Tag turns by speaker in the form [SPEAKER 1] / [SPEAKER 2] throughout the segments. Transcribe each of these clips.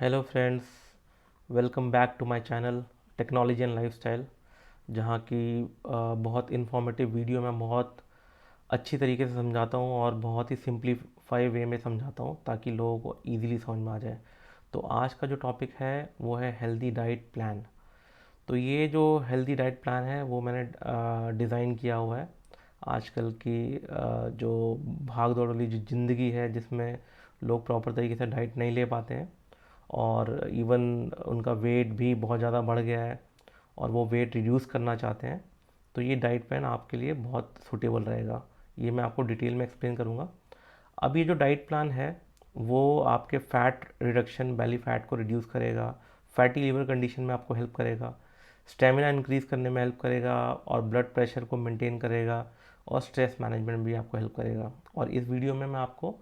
[SPEAKER 1] Hello friends, welcome back to my channel technology and lifestyle. जहाँ की बहुत informative video मैं बहुत अच्छी तरीके से समझाता हूँ और बहुत ही सिंपलीफाई वे में समझाता हूँ ताकि लोगों को इजीली समझ में आ जाए। तो आज का जो टॉपिक है वो है हेल्दी डाइट प्लान। तो ये जो हेल्दी डाइट प्लान है वो मैंने डिज़ाइन किया हुआ है। आजकल की जो भाग दौड़ वाली जो ज़िंदगी है जिसमें लोग प्रॉपर तरीके से डाइट नहीं ले पाते हैं और इवन उनका वेट भी बहुत ज़्यादा बढ़ गया है और वो वेट रिड्यूस करना चाहते हैं, तो ये डाइट प्लान आपके लिए बहुत सूटेबल रहेगा। ये मैं आपको डिटेल में एक्सप्लेन करूँगा। अब ये जो डाइट प्लान है वो आपके फ़ैट रिडक्शन, बेली फ़ैट को रिड्यूस करेगा, फैटी लिवर कंडीशन में आपको हेल्प करेगा, स्टेमिना इंक्रीज़ करने में हेल्प करेगा और ब्लड प्रेशर को मेंटेन करेगा और स्ट्रेस मैनेजमेंट भी आपको हेल्प करेगा। और इस वीडियो में मैं आपको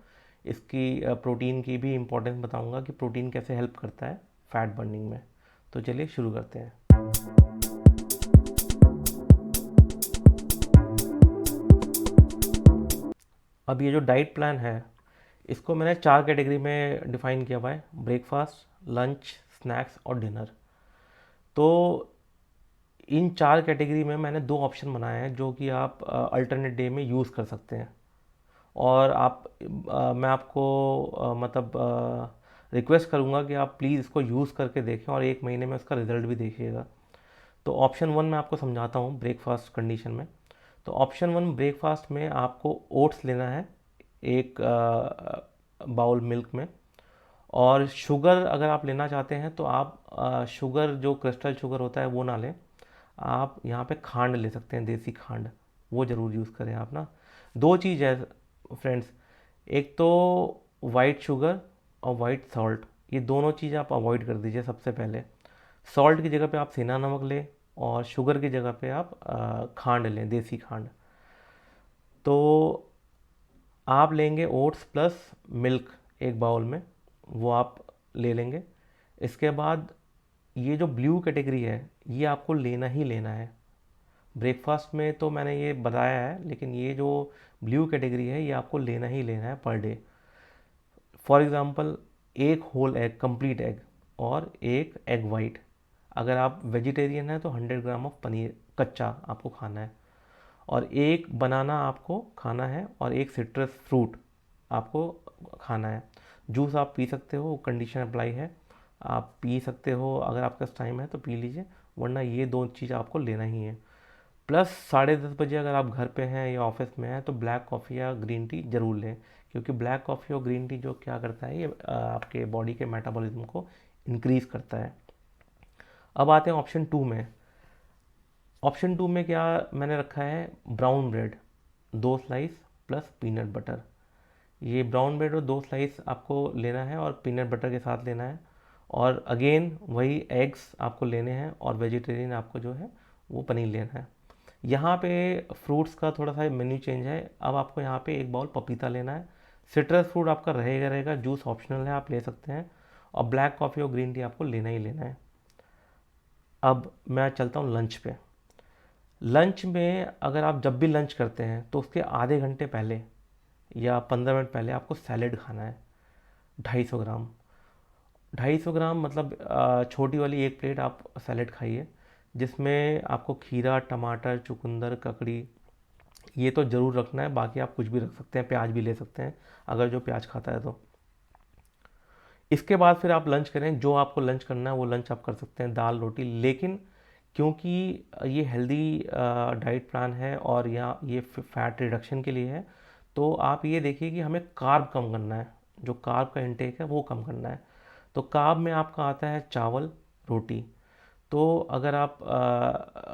[SPEAKER 1] इसकी प्रोटीन की भी इम्पोर्टेंस बताऊंगा कि प्रोटीन कैसे हेल्प करता है फैट बर्निंग में। तो चलिए शुरू करते हैं। अब ये जो डाइट प्लान है इसको मैंने 4 कैटेगरी में डिफाइन किया हुआ है: ब्रेकफास्ट, लंच, स्नैक्स और डिनर। तो इन 4 कैटेगरी में मैंने 2 ऑप्शन बनाए हैं जो कि आप अल्टरनेट डे में यूज़ कर सकते हैं। और मैं आपको मतलब रिक्वेस्ट करूँगा कि आप प्लीज़ इसको यूज़ करके देखें और 1 महीने में उसका रिज़ल्ट भी देखिएगा। तो ऑप्शन 1 मैं आपको समझाता हूँ ब्रेकफास्ट कंडीशन में। तो ऑप्शन 1 ब्रेकफास्ट में आपको ओट्स लेना है, एक बाउल मिल्क में। और शुगर अगर आप लेना चाहते हैं तो आप शुगर जो क्रिस्टल शुगर होता है वो ना लें। आप यहाँ पे खांड ले सकते हैं, देसी खांड, वो ज़रूर यूज़ करें आप ना। दो चीज़ है फ्रेंड्स, एक तो वाइट शुगर और वाइट सॉल्ट, ये दोनों चीज़ आप अवॉइड कर दीजिए सबसे पहले। सॉल्ट की जगह पे आप सेंधा नमक लें और शुगर की जगह पे आप खांड लें, देसी खांड। तो आप लेंगे ओट्स प्लस मिल्क एक बाउल में, वो आप ले लेंगे। इसके बाद ये जो ब्लू कैटेगरी है ये आपको लेना ही लेना है। ब्रेकफास्ट में तो मैंने ये बताया है, लेकिन ये जो ब्लू कैटेगरी है ये आपको लेना ही लेना है पर डे। फॉर एग्ज़ाम्पल, एक होल एग, कंप्लीट एग, और एक एग वाइट। अगर आप वेजिटेरियन हैं तो 100 ग्राम ऑफ पनीर कच्चा आपको खाना है, और एक बनाना आपको खाना है, और एक सिट्रस फ्रूट आपको खाना है। जूस आप पी सकते हो, कंडीशन अप्लाई है, आप पी सकते हो, अगर आपके पास टाइम है तो पी लीजिए, वरना ये दो चीज़ आपको लेना ही है। प्लस 10:30 बजे अगर आप घर पे हैं या ऑफिस में हैं तो ब्लैक कॉफ़ी या ग्रीन टी ज़रूर लें, क्योंकि ब्लैक कॉफ़ी और ग्रीन टी जो क्या करता है, ये आपके बॉडी के मेटाबॉलिज्म को इंक्रीज़ करता है। अब आते हैं ऑप्शन 2 में। ऑप्शन 2 में क्या मैंने रखा है: brown bread 2 slice plus peanut butter. ये ब्राउन ब्रेड और 2 स्लाइस आपको लेना है और पीनट बटर के साथ लेना है। और अगेन वही एग्स आपको लेने हैं, और वेजिटेरियन आपको जो है वो पनीर लेना है। यहाँ पे फ्रूट्स का थोड़ा सा मेन्यू चेंज है। अब आपको यहाँ पे एक बाउल पपीता लेना है। सिट्रस फ्रूट आपका रहेगा रहेगा, जूस ऑप्शनल है, आप ले सकते हैं। और ब्लैक कॉफ़ी और ग्रीन टी आपको लेना ही लेना है। अब मैं चलता हूँ लंच पे। लंच में अगर आप जब भी लंच करते हैं तो उसके आधे घंटे पहले या 15 मिनट पहले आपको सैलेड खाना है, 250 ग्राम। 250 ग्राम मतलब छोटी वाली एक प्लेट आप सैलेड खाइए, जिसमें आपको खीरा, टमाटर, चुकंदर, ककड़ी, ये तो ज़रूर रखना है। बाकी आप कुछ भी रख सकते हैं, प्याज भी ले सकते हैं अगर जो प्याज खाता है तो। इसके बाद फिर आप लंच करें, जो आपको लंच करना है वो लंच आप कर सकते हैं, दाल रोटी। लेकिन क्योंकि ये हेल्दी डाइट प्लान है और यहाँ ये फैट रिडक्शन के लिए है, तो आप ये देखिए कि हमें कार्ब कम करना है, जो कार्ब का इंटेक है वो कम करना है। तो कार्ब में आपका आता है चावल, रोटी। तो अगर आप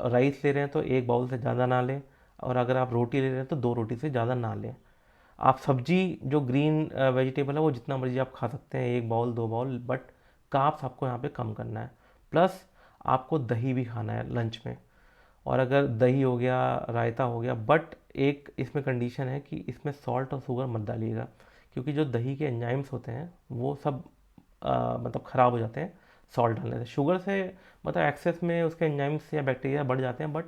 [SPEAKER 1] राइस ले रहे हैं तो एक बाउल से ज़्यादा ना लें, और अगर आप रोटी ले रहे हैं तो 2 रोटी से ज़्यादा ना लें। आप सब्जी जो ग्रीन वेजिटेबल है वो जितना मर्जी आप खा सकते हैं, एक बाउल 2 बाउल, बट कार्ब्स आपको यहाँ पे कम करना है। प्लस आपको दही भी खाना है लंच में। और अगर दही हो गया, रायता हो गया, बट एक इसमें कंडीशन है कि इसमें सॉल्ट और शुगर मत डालिएगा, क्योंकि जो दही के एंजाइम्स होते हैं वो सब मतलब ख़राब हो जाते हैं सॉल्ट डालने से। शुगर से मतलब एक्सेस में उसके एंजाइम्स या बैक्टीरिया बढ़ जाते हैं, बट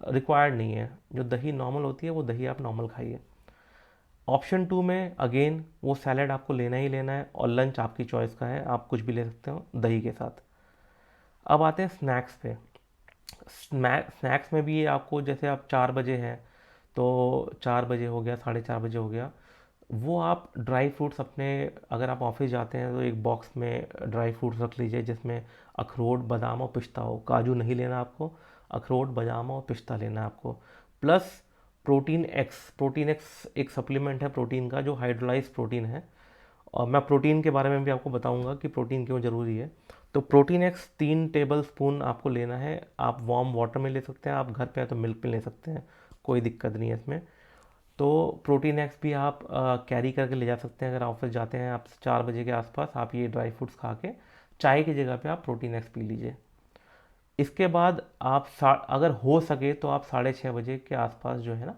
[SPEAKER 1] रिक्वायर्ड नहीं है। जो दही नॉर्मल होती है वो दही आप नॉर्मल खाइए। ऑप्शन टू में अगेन वो सैलड आपको लेना ही लेना है और लंच आपकी चॉइस का है, आप कुछ भी ले सकते हो दही के साथ। अब आते हैं स्नैक्स पे। स्नैक्स में भी आपको, जैसे आप 4 बजे हैं तो 4 बजे हो गया, 4:30 बजे हो गया, वो आप ड्राई फ्रूट्स अपने, अगर आप ऑफिस जाते हैं तो एक बॉक्स में ड्राई फ्रूट्स रख लीजिए जिसमें अखरोट बादाम और पिस्ता हो। काजू नहीं लेना आपको, अखरोट बादाम और पिस्ता लेना है आपको। प्लस प्रोटीन एक्स एक सप्लीमेंट है प्रोटीन का, जो हाइड्रोलाइज प्रोटीन है। और मैं प्रोटीन के बारे में भी आपको बताऊंगा कि प्रोटीन क्यों ज़रूरी है। तो प्रोटीन एक्स 3 टेबल स्पून आपको लेना है। आप वार्म वाटर में ले सकते हैं, आप घर पे हैं तो मिल्क में ले सकते हैं, कोई दिक्कत नहीं है इसमें। तो प्रोटीन एक्स भी आप कैरी करके ले जा सकते हैं। अगर ऑफिस जाते हैं आप 4 बजे के आसपास, आप ये ड्राई फ्रूट्स खा के चाय की जगह पे आप प्रोटीन एक्स पी लीजिए। इसके बाद आप अगर हो सके तो आप 6:30 बजे के आसपास जो है ना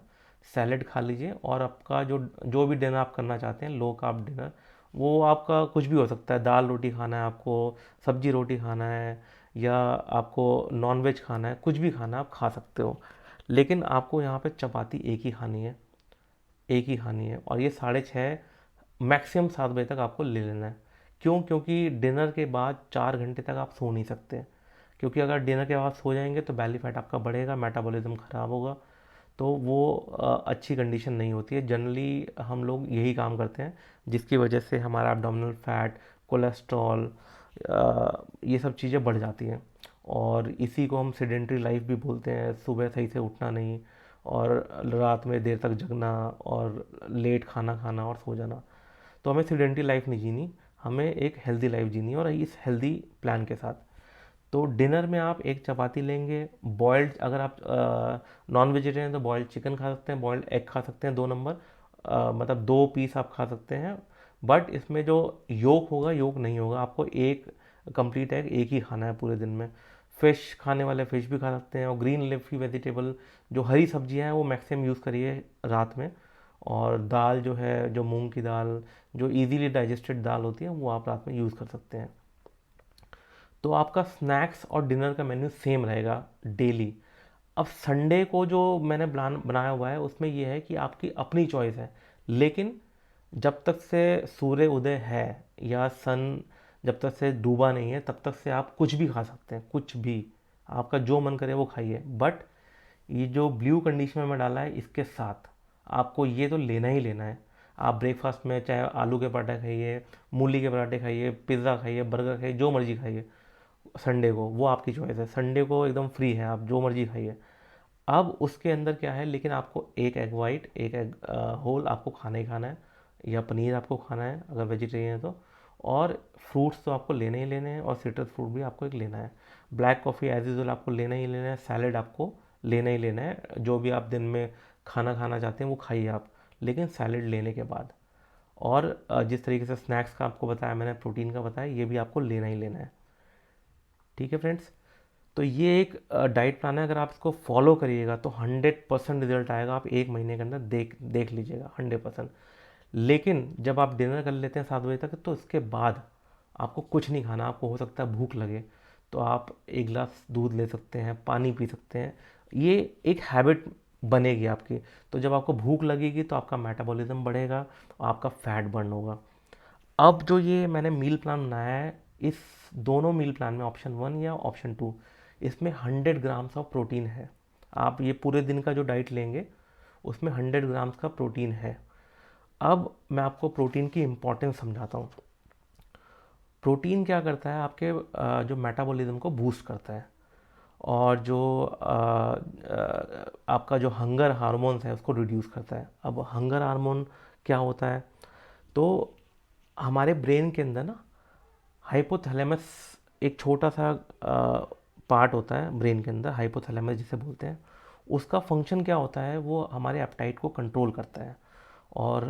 [SPEAKER 1] सैलेड खा लीजिए। और आपका जो जो भी डिनर आप करना चाहते हैं, लो कार्ब डिनर, वो आपका कुछ भी हो सकता है। दाल रोटी खाना है आपको, सब्जी रोटी खाना है, या आपको नॉन वेज खाना है, कुछ भी खाना है आप खा सकते हो। लेकिन आपको यहाँ पे चपाती एक ही खानी है, एक ही खानी है। और ये 6:30 मैक्सिमम 7 बजे तक आपको ले लेना है। क्यों? क्योंकि डिनर के बाद 4 घंटे तक आप सो नहीं सकते। क्योंकि अगर डिनर के बाद सो जाएंगे तो बैली फैट आपका बढ़ेगा, मेटाबॉलिज्म ख़राब होगा। तो वो अच्छी कंडीशन नहीं होती है। जनरली हम लोग यही काम करते हैं जिसकी वजह से हमारा एब्डोमिनल फैट, कोलेस्ट्रॉल, ये सब चीज़ें बढ़ जाती हैं। और इसी को हम सेडेंट्री लाइफ भी बोलते हैं। सुबह सही से उठना नहीं, और रात में देर तक जगना, और लेट खाना खाना और सो जाना। तो हमें सेडेंट्री लाइफ नहीं जीनी, हमें एक हेल्दी लाइफ जीनी है, और इस हेल्दी प्लान के साथ। तो डिनर में आप एक चपाती लेंगे, बॉयल्ड, अगर आप नॉन वेजिटेरियन तो बॉयल्ड चिकन खा सकते हैं, बॉयल्ड एग खा सकते हैं 2 नंबर, मतलब 2 पीस आप खा सकते हैं। बट इसमें जो योक होगा, योक नहीं होगा, आपको एक कंप्लीट एग एक ही खाना है पूरे दिन में। फिश खाने वाले फिश भी खा सकते हैं, और ग्रीन लीफी वेजिटेबल जो हरी सब्जियां हैं वो मैक्सिमम यूज़ करिए रात में। और दाल जो है, जो मूंग की दाल, जो इजीली डाइजेस्टेड दाल होती है, वो आप रात में यूज़ कर सकते हैं। तो आपका स्नैक्स और डिनर का मेन्यू सेम रहेगा डेली। अब संडे को जो मैंने प्लान बनाया हुआ है उसमें ये है कि आपकी अपनी चॉइस है। लेकिन जब तक से सूर्य उदय है, या सन जब तक से डूबा नहीं है, तब तक से आप कुछ भी खा सकते हैं, कुछ भी आपका जो मन करे वो खाइए। बट ये जो ब्लू कंडीशन में मैं डाला है, इसके साथ आपको ये तो लेना ही लेना है। आप ब्रेकफास्ट में चाहे आलू के पराठे खाइए, मूली के पराठे खाइए, पिज़्ज़ा खाइए, बर्गर खाइए, जो मर्जी खाइए संडे को, वो आपकी चॉइस है। संडे को एकदम फ्री है, आप जो मर्जी खाइए। अब उसके अंदर क्या है, लेकिन आपको एक एग वाइट, एक एग होल आपको खाना ही खाना है, या पनीर आपको खाना है अगर वेजिटेरियन है तो। और फ्रूट्स तो आपको लेने ही लेने हैं, और सिट्रस फ्रूट भी आपको एक लेना है। ब्लैक कॉफ़ी एज यूजल आपको लेना ही लेना है। सैलेड आपको लेना ही लेना है। जो भी आप दिन में खाना खाना चाहते हैं वो खाइए आप, लेकिन सैलेड लेने के बाद। और जिस तरीके से स्नैक्स का आपको बताया मैंने, प्रोटीन का बताया, ये भी आपको लेना ही लेना है। ठीक है फ्रेंड्स। तो ये एक डाइट प्लान है, अगर आप इसको फॉलो करिएगा तो 100% रिजल्ट आएगा। आप एक महीने के अंदर देख देख लीजिएगा 100%। लेकिन जब आप डिनर कर लेते हैं 7 बजे तक, तो इसके बाद आपको कुछ नहीं खाना। आपको हो सकता है भूख लगे तो आप एक गिलास दूध ले सकते हैं, पानी पी सकते हैं। ये एक हैबिट बनेगी आपकी। तो जब आपको भूख लगेगी तो आपका मेटाबॉलिज्म बढ़ेगा और आपका फैट बर्न होगा। अब जो ये मैंने मील प्लान बनाया है, इस दोनों मील प्लान में ऑप्शन 1 या ऑप्शन 2, इसमें 100 ग्राम्स ऑफ प्रोटीन है। आप ये पूरे दिन का जो डाइट लेंगे उसमें 100 ग्राम्स का प्रोटीन है। अब मैं आपको प्रोटीन की इम्पोर्टेंस समझाता हूँ। प्रोटीन क्या करता है, आपके जो मेटाबॉलिज्म को बूस्ट करता है, और जो आपका जो हंगर हार्मोन्स है उसको रिड्यूस करता है। अब हंगर हार्मोन क्या होता है, तो हमारे ब्रेन के अंदर ना हाइपोथैलेमस एक छोटा सा पार्ट होता है ब्रेन के अंदर, हाइपोथैलेमस जिसे बोलते हैं। उसका फंक्शन क्या होता है, वो हमारे एपेटाइट को कंट्रोल करता है और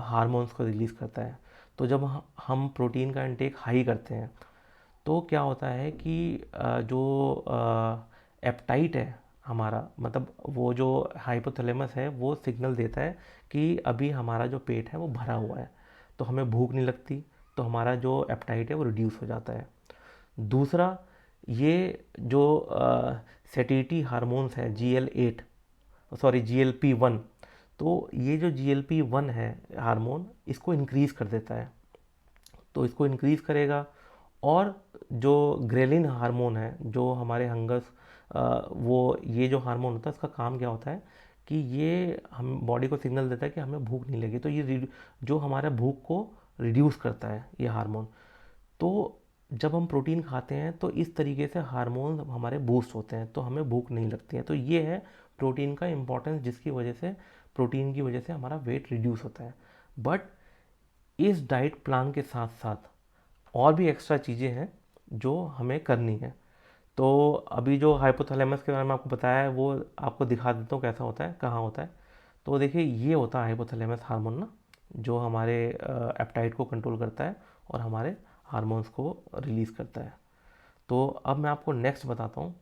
[SPEAKER 1] हार्मोन्स को रिलीज़ करता है। तो जब हम प्रोटीन का इंटेक हाई करते हैं तो क्या होता है कि जो एपेटाइट है हमारा, मतलब वो जो हाइपोथैलेमस है वो सिग्नल देता है कि अभी हमारा जो पेट है वो भरा हुआ है, तो हमें भूख नहीं लगती, तो हमारा जो एपेटाइट है वो रिड्यूस हो जाता है। दूसरा, ये जो सेटिटी हार्मोन्स हैं, GL8, सॉरी GLP1, तो ये जो GLP-1 है हार्मोन, इसको इंक्रीज़ कर देता है। तो इसको इंक्रीज़ करेगा। और जो ग्रेलिन हार्मोन है, जो हमारे हंगस, वो ये जो हार्मोन होता है, इसका काम क्या होता है कि ये हम बॉडी को सिग्नल देता है कि हमें भूख नहीं लगी, तो ये जो हमारे भूख को रिड्यूस करता है ये हार्मोन। तो जब हम प्रोटीन खाते हैं तो इस तरीके से हार्मोन हमारे बूस्ट होते हैं, तो हमें भूख नहीं लगती है। तो ये है प्रोटीन का इम्पोर्टेंस, जिसकी वजह से, प्रोटीन की वजह से हमारा वेट रिड्यूस होता है। बट इस डाइट प्लान के साथ साथ और भी एक्स्ट्रा चीज़ें हैं जो हमें करनी है। तो अभी जो हाइपोथैलेमस के बारे में आपको बताया है, वो आपको दिखा देता हूँ कैसा होता है, कहाँ होता है। तो देखिए, ये होता है हाइपोथैलेमस हार्मोन ना, जो हमारे एपेटाइट को कंट्रोल करता है और हमारे हार्मोन्स को रिलीज़ करता है। तो अब मैं आपको नेक्स्ट बताता हूँ।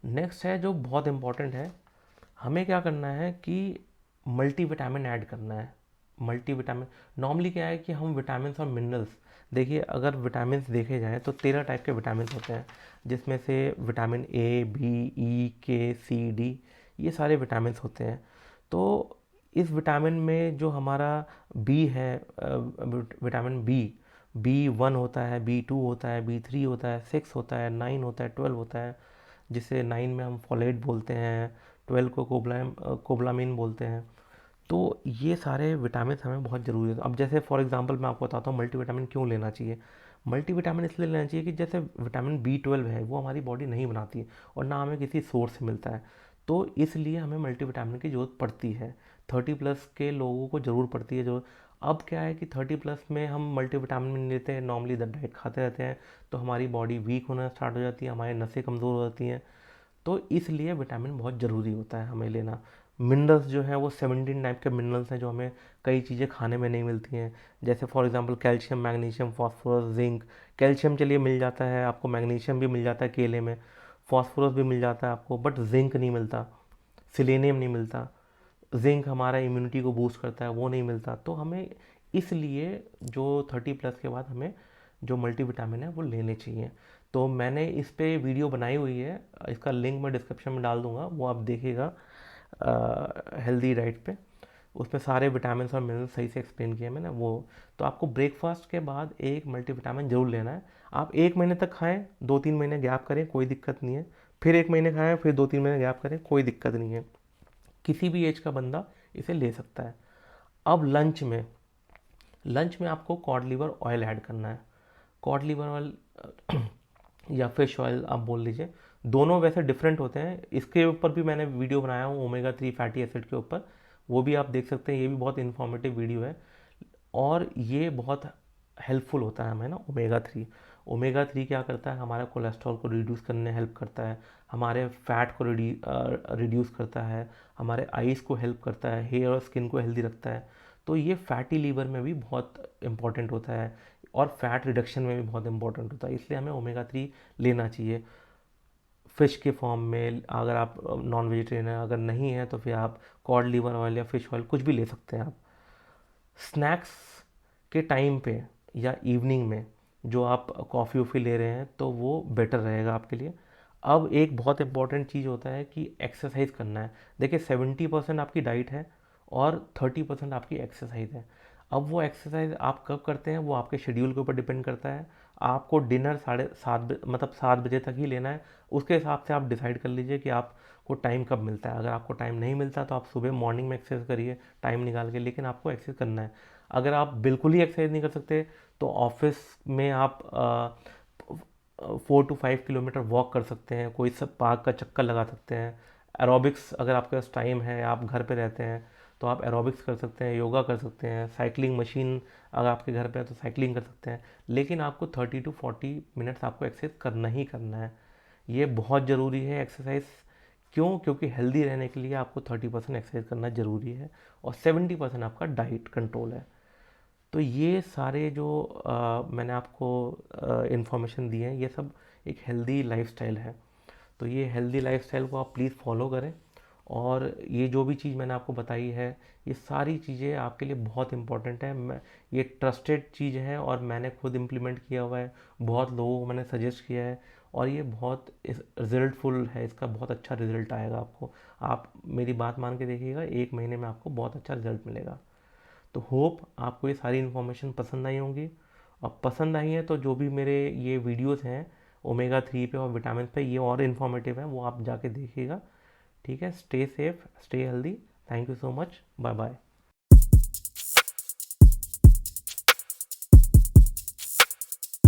[SPEAKER 1] नेक्स्ट है जो बहुत इंपॉर्टेंट है, हमें क्या करना है कि मल्टीविटामिन ऐड करना है। मल्टीविटामिन नॉर्मली क्या है कि हम विटामिन और मिनरल्स, देखिए अगर विटामिन देखे जाएँ तो 13 टाइप के विटामिन होते हैं, जिसमें से विटामिन ए, बी, ई, के, सी, डी, ये सारे विटामिन होते हैं। तो इस विटामिन में जो हमारा बी है, विटामिन बी, B1 होता है, B2 होता है, B3 होता है, 6 होता है, 9 होता है, 12 होता है, जिसे 9 में हम फोलेट बोलते हैं, 12 को कोबलामिन बोलते हैं। तो ये सारे विटामिन हमें बहुत ज़रूरी है। अब जैसे फॉर एग्जांपल मैं आपको बताता हूँ मल्टीविटामिन क्यों लेना चाहिए। मल्टीविटामिन इसलिए लेना चाहिए कि जैसे विटामिन B12 है, वो हमारी बॉडी नहीं बनाती है और ना हमें किसी सोर्स से मिलता है। तो इसलिए हमें मल्टीविटामिन की ज़रूरत पड़ती है, 30+ के लोगों को ज़रूर पड़ती है। जो अब क्या है कि 30+ में हम मल्टीविटामिन नहीं लेते हैं, नॉर्मली डाइट खाते रहते हैं, तो हमारी बॉडी वीक होना स्टार्ट हो जाती है, हमारी नसें कमज़ोर हो जाती हैं। तो इसलिए विटामिन बहुत ज़रूरी होता है हमें लेना। मिनरल्स जो हैं वो 17 टाइप के मिनरल्स हैं, जो हमें कई चीज़ें खाने में नहीं मिलती हैं। जैसे for example calcium, magnesium, phosphorus, zinc. Calcium चलिए मिल जाता है आपको, मैग्नीशियम भी मिल जाता है केले में, फास्फोरस भी मिल जाता है आपको, बट जिंक नहीं मिलता, सिलेनियम नहीं मिलता। जिंक हमारा इम्यूनिटी को बूस्ट करता है, वो नहीं मिलता। तो हमें इसलिए जो 30+ के बाद हमें जो मल्टीविटामिन है वो लेने चाहिए। तो मैंने इस पे वीडियो बनाई हुई है, इसका लिंक मैं डिस्क्रिप्शन में डाल दूंगा, वो आप देखिएगा, हेल्दी डाइट पे। उसमें सारे विटामिन और मिनरल सही से एक्सप्लेन किया मैंने वो। तो आपको ब्रेकफास्ट के बाद एक मल्टीविटामिन जरूर लेना है। आप 1 महीने तक खाएं, 2-3 महीने गैप करें, कोई दिक्कत नहीं है। फिर 1 महीने खाएं, फिर 2-3 महीने गैप करें, कोई दिक्कत नहीं है। किसी भी एज का बंदा इसे ले सकता है। अब लंच में आपको कॉड लिवर ऑयल ऐड करना है। कॉड लिवर ऑयल या फिश ऑयल आप बोल लीजिए, दोनों वैसे डिफरेंट होते हैं। इसके ऊपर भी मैंने वीडियो बनाया हूँ ओमेगा 3 फैटी एसिड के ऊपर, वो भी आप देख सकते हैं, ये भी बहुत इन्फॉर्मेटिव वीडियो है। और ये बहुत हेल्पफुल होता है हमें ना, ओमेगा 3 क्या करता है, हमारे कोलेस्ट्रॉल को रिड्यूस करने हेल्प करता है, हमारे फैट को रिड्यूस करता है, हमारे आईज़ को हेल्प करता है, हेयर और स्किन को हेल्दी रखता है। तो ये फैटी लीवर में भी बहुत इंपॉर्टेंट होता है और फैट रिडक्शन में भी बहुत इंपॉर्टेंट होता है, इसलिए हमें ओमेगा 3 लेना चाहिए फ़िश के फॉर्म में। अगर आप नॉन वेजिटेरियन है, अगर नहीं है तो फिर आप कॉड लिवर ऑयल या फ़िश ऑयल कुछ भी ले सकते हैं आप। स्नैक्स के टाइम पे या इवनिंग में जो आप कॉफ़ी वॉफ़ी ले रहे हैं, तो वो बेटर रहेगा आपके लिए। अब एक बहुत इंपॉर्टेंट चीज़ होता है कि एक्सरसाइज करना है। देखिए 70% आपकी डाइट है और 30% आपकी एक्सरसाइज है। अब वो एक्सरसाइज आप कब करते हैं वो आपके शेड्यूल के ऊपर डिपेंड करता है। आपको डिनर 7:30 मतलब 7 बजे तक ही लेना है। उसके हिसाब से आप डिसाइड कर लीजिए कि आपको टाइम कब मिलता है। अगर आपको टाइम नहीं मिलता तो आप सुबह मॉर्निंग में एक्सरसाइज करिए टाइम निकाल के, लेकिन आपको एक्सरसाइज करना है। अगर आप बिल्कुल ही एक्सरसाइज नहीं कर सकते तो ऑफिस में आप 4 to 5 किलोमीटर वॉक कर सकते हैं, कोई सब पार्क का चक्कर लगा सकते हैं। एरोबिक्स अगर आपके पास टाइम है, आप घर पे रहते हैं, तो आप एरोबिक्स कर सकते हैं, योगा कर सकते हैं, साइकिलिंग मशीन अगर आपके घर पे है तो साइकिलिंग कर सकते हैं। लेकिन आपको 30 to 40 मिनट्स आपको एक्सरसाइज करना ही करना है। ये बहुत ज़रूरी है एक्सरसाइज। क्यों? क्योंकि हेल्दी रहने के लिए आपको 30% एक्सरसाइज करना ज़रूरी है और 70% आपका डाइट कंट्रोल है। तो ये सारे जो मैंने आपको इन्फॉर्मेशन दी है, ये सब एक हेल्दी लाइफस्टाइल है। तो ये हेल्दी लाइफस्टाइल को आप प्लीज़ फॉलो करें। और ये जो भी चीज़ मैंने आपको बताई है, ये सारी चीज़ें आपके लिए बहुत इंपॉर्टेंट है। मैं ये ट्रस्टेड चीज़ है और मैंने खुद इम्प्लीमेंट किया हुआ है, बहुत लोगों को मैंने सजेस्ट किया है और ये बहुत रिजल्टफुल है, इसका बहुत अच्छा रिजल्ट आएगा आपको। आप मेरी बात मान के देखिएगा, 1 महीने में आपको बहुत अच्छा रिजल्ट मिलेगा। तो होप आपको ये सारी इन्फॉर्मेशन पसंद आई होंगी। और पसंद आई है तो जो भी मेरे ये वीडियोस हैं ओमेगा 3 पे और विटामिन पे, ये और इन्फॉर्मेटिव है, वो आप जाके देखिएगा। ठीक है, stay safe, stay healthy. Thank you so much, bye bye.